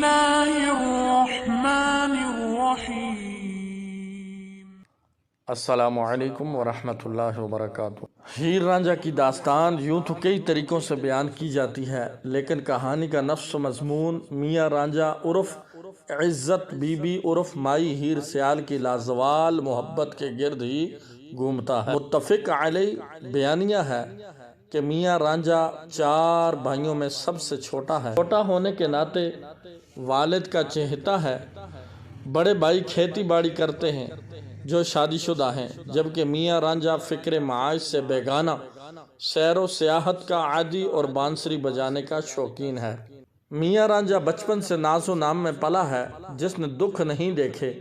الله الرحمن الرحيم السلام علیکم ورحمۃ اللہ وبرکاتہ۔ ہیر رانجھا کی داستان یوں تو کئی طریقوں سے بیان کی جاتی ہے، لیکن کہانی کا نفس و مضمون میاں رانجھا عرف عزت بی بی عرف مائی ہیر سیال کی لازوال محبت کے گرد ہی گھومتا ہے۔ متفق علیہ بیانیہ ہے کہ میاں رانجھا 4 بھائیوں میں سب سے چھوٹا ہے۔ چھوٹا ہونے کے ناطے والد کا چہیتا ہے۔ بڑے بھائی کھیتی باڑی کرتے ہیں جو شادی شدہ ہیں، جبکہ میاں رانجھا فکر معاش سے بیگانہ، سیر و سیاحت کا عادی اور بانسری بجانے کا شوقین ہے۔ میاں رانجھا بچپن سے ناز و نام میں پلا ہے، جس نے دکھ نہیں دیکھے۔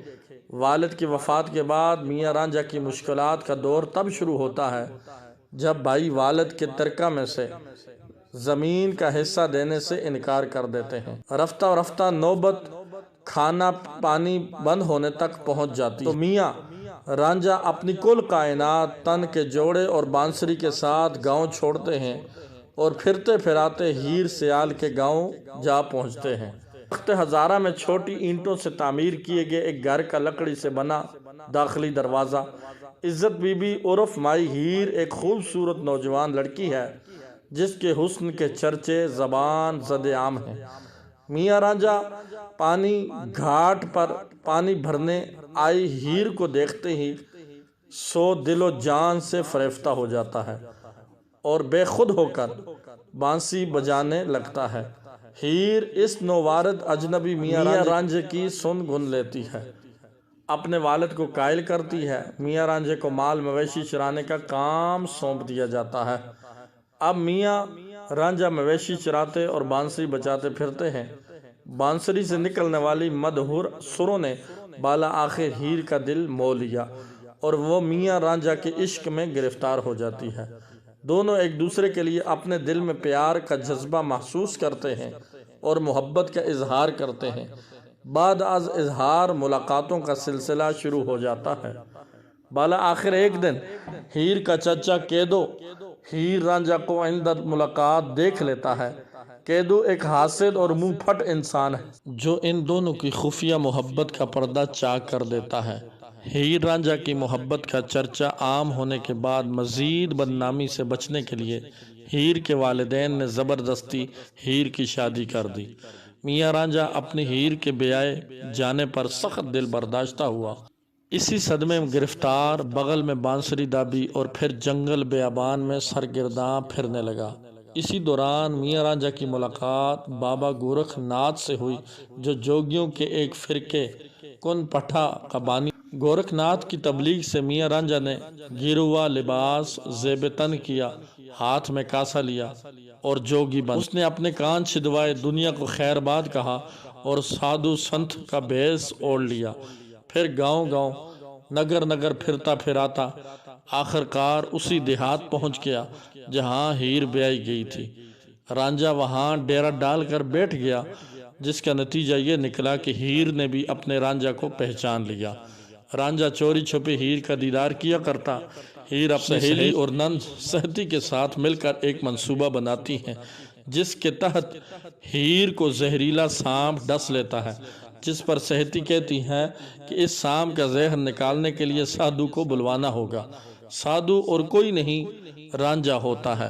والد کی وفات کے بعد میاں رانجھا کی مشکلات کا دور تب شروع ہوتا ہے جب بھائی والد کے ترکہ میں سے زمین کا حصہ دینے سے انکار کر دیتے ہیں۔ رفتہ رفتہ نوبت کھانا پانی بند ہونے تک پہنچ جاتی ہے، تو میاں رانجھا اپنی کل کائنات، تن کے جوڑے اور بانسری کے ساتھ گاؤں چھوڑتے ہیں اور پھرتے پھراتے ہیر سیال کے گاؤں جا پہنچتے ہیں۔ وقت ہزارہ میں چھوٹی اینٹوں سے تعمیر کیے گئے ایک گھر کا لکڑی سے بنا داخلی دروازہ۔ عزت بی بی عرف مائی ہیر ایک خوبصورت نوجوان لڑکی ہے جس کے حسن کے چرچے زبان زد عام ہیں۔ میاں رانجھا پانی گھاٹ پر پانی بھرنے آئی ہیر کو دیکھتے ہی سو دل و جان سے فریفتہ ہو جاتا ہے اور بے خود ہو کر بانسی بجانے لگتا ہے۔ ہیر اس نوارد اجنبی میاں رانجھے کی سن گن لیتی ہے، اپنے والد کو قائل کرتی ہے۔ میاں رانجھے کو مال مویشی چرانے کا کام سونپ دیا جاتا ہے۔ اب میاں رانجھا مویشی چراتے اور بانسری بجاتے پھرتے ہیں۔ بانسری سے نکلنے والی مدھر سروں نے بالا آخر ہیر کا دل مو لیا اور وہ میاں رانجھا کے عشق میں گرفتار ہو جاتی ہے۔ دونوں ایک دوسرے کے لیے اپنے دل میں پیار کا جذبہ محسوس کرتے ہیں اور محبت کا اظہار کرتے ہیں۔ بعد از اظہار ملاقاتوں کا سلسلہ شروع ہو جاتا ہے۔ بالا آخر ایک دن ہیر کا چچا کیدو ہیر رانجھا کو عند ملاقات دیکھ لیتا ہے۔ کیدو ایک حاسد اور منہ پھٹ انسان ہے جو ان دونوں کی خفیہ محبت کا پردہ چاک کر دیتا ہے۔ ہیر رانجھا کی محبت کا چرچا عام ہونے کے بعد مزید بدنامی سے بچنے کے لیے ہیر کے والدین نے زبردستی ہیر کی شادی کر دی۔ میاں رانجھا اپنی ہیر کے بیائے جانے پر سخت دل برداشتہ ہوا۔ اسی صدمے میں گرفتار بغل میں بانسری دابی اور پھر جنگل بیابان میں سرگرداں پھرنے لگا۔ اسی دوران میاں رانجھا کی ملاقات بابا گورکھ ناتھ سے ہوئی، جو جوگیوں کے ایک فرقے کن پٹھا کا بانی۔ گورکھ ناتھ کی تبلیغ سے میاں رانجھا نے گیروا لباس زیب تن کیا، ہاتھ میں کاسا لیا اور جوگی بن۔ اس نے اپنے کان چھدوائے، دنیا کو خیر باد کہا اور سادھو سنت کا بھیس اوڑھ لیا۔ پھر گاؤں گاؤں نگر نگر پھرتا پھراتا آخرکار اسی دیہات پہنچ گیا جہاں ہیر بیائی گئی تھی۔ رانجھا وہاں ڈیرہ ڈال کر بیٹھ گیا، جس کا نتیجہ یہ نکلا کہ ہیر نے بھی اپنے رانجھا کو پہچان لیا۔ رانجھا چوری چھپے ہیر کا دیدار کیا کرتا۔ ہیر اپنی سہیلی اور نند سہتی کے ساتھ مل کر ایک منصوبہ بناتی ہیں جس کے تحت ہیر کو زہریلا سانپ ڈس لیتا ہے، جس پر سہتی کہتی ہیں کہ اس سانپ کا زہر نکالنے کے لیے سادھو کو بلوانا ہوگا۔ سادھو اور کوئی نہیں رانجھا ہوتا ہے۔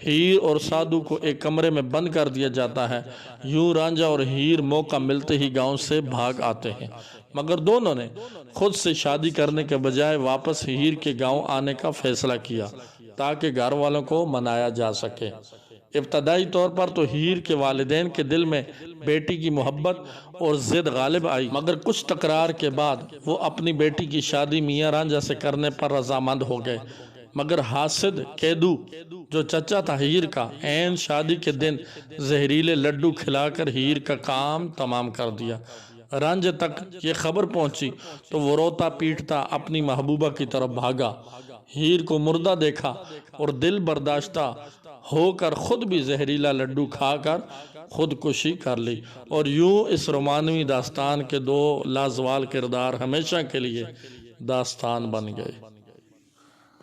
ہیر اور سادھو کو ایک کمرے میں بند کر دیا جاتا ہے۔ یوں رانجھا اور ہیر موقع ملتے ہی گاؤں سے بھاگ آتے ہیں، مگر دونوں نے خود سے شادی کرنے کے بجائے واپس ہیر کے گاؤں آنے کا فیصلہ کیا تاکہ گھر والوں کو منایا جا سکے۔ ابتدائی طور پر تو ہیر کے والدین کے دل میں بیٹی کی محبت اور ضد غالب آئی، مگر کچھ تکرار کے بعد وہ اپنی بیٹی کی شادی میاں رانجھا سے کرنے پر رضامند ہو گئے۔ مگر حاسد کیدو جو چچا تھا ہیر کا، عین شادی کے دن زہریلے لڈو کھلا کر ہیر کا کام تمام کر دیا۔ رانجھے تک یہ خبر پہنچی تو وہ روتا پیٹتا اپنی محبوبہ کی طرف بھاگا۔ ہیر کو مردہ دیکھا اور دل برداشتہ ہو کر خود بھی زہریلا لڈو کھا کر خودکشی کر لی، اور یوں اس رومانوی داستان کے 2 لازوال کردار ہمیشہ کے لیے داستان بن گئے۔